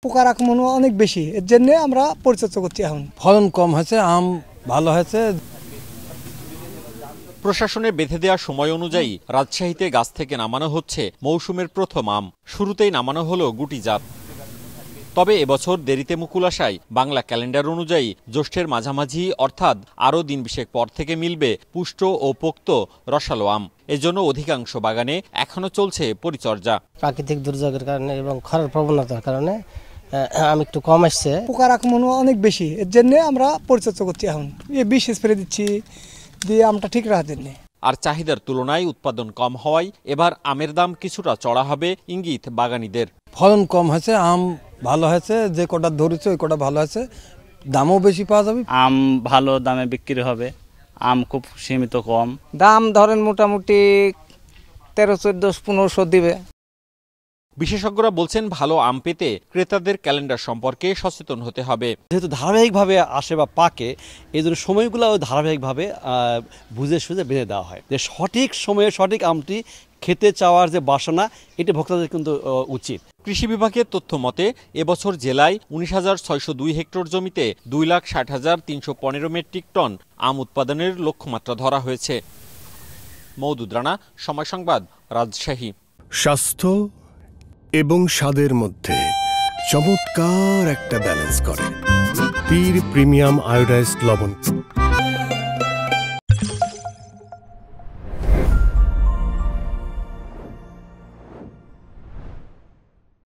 পোকার আক্রমণ অনেক বেশি, এর জন্য আমরা পরিচর্যা করছি। এখন ফলন কম হয়েছে, আম ভালো হয়েছে। প্রশাসনের বেঁধে দেওয়া সময় অনুযায়ী রাজশাহীতে গাছ থেকে নামানো হচ্ছে মৌসুমের প্রথম আম। শুরুতেই নামানো হলো গুটি জাত। তবে এবছর দেরিতে মুকুল আসায় বাংলা ক্যালেন্ডার অনুযায়ী জ্যৈষ্ঠের মাঝামাঝি অর্থাৎ আরও দিন বিশেক পর থেকে মিলবে পুষ্ট ও পোক্ত রসালো আম। এজন্য অধিকাংশ বাগানে এখনো চলছে পরিচর্যা। প্রাকৃতিক দুর্যোগের কারণে এবং খরার প্রবণতার কারণে আম একটু কম আসছে। পোকার আক্রমণ অনেক বেশি, এর জন্য আমরা পরিচর্যা করছি। এখন বিষ স্প্রে দিচ্ছি, দিয়ে আমটা ঠিক রাখার জন্য। আর চাহিদার তুলনায় উৎপাদন কম হওয়ায় এবার আমের দাম কিছুটা চড়া হবে ইঙ্গিত বাগানীদের। ফলন কম হয়েছে, আম ভালো হয়েছে, যে কটা ধরেছে ওই কটা ভালো হয়েছে, দামও বেশি পাওয়া যাবে। আম ভালো দামে বিক্রি হবে, আম খুব সীমিত কম দাম, ধরেন মোটামুটি 1300, 1500 দিবে। বিশেষজ্ঞরা বলছেন ভালো আম পেতে ক্রেতাদের ক্যালেন্ডার সম্পর্কে সচেতন হতে হবে। যেহেতু ধারাবাহিকভাবে আসে বা পাকে, এই জন্য সময়গুলো ধারাবাহিকভাবে বুঝে সুঝে বেঁধে দেওয়া হয়, যে সঠিক সময়ে সঠিক আমটি খেতে চাওয়ার যে বাসনা, এটি ভোক্তাদের কিন্তু উচিত। কৃষি বিভাগের তথ্য মতে এবছর জেলায় 19,602 হেক্টর জমিতে 2,60,315 মেট্রিক টন আম উৎপাদনের লক্ষ্যমাত্রা ধরা হয়েছে। মওদুদ রানা, সময় সংবাদ, রাজশাহী। স্বাস্থ্য এবং স্বাদের মধ্যে চমৎকার একটা ব্যালেন্স করে পীর প্রিমিয়াম আয়োডাইজড লবণ।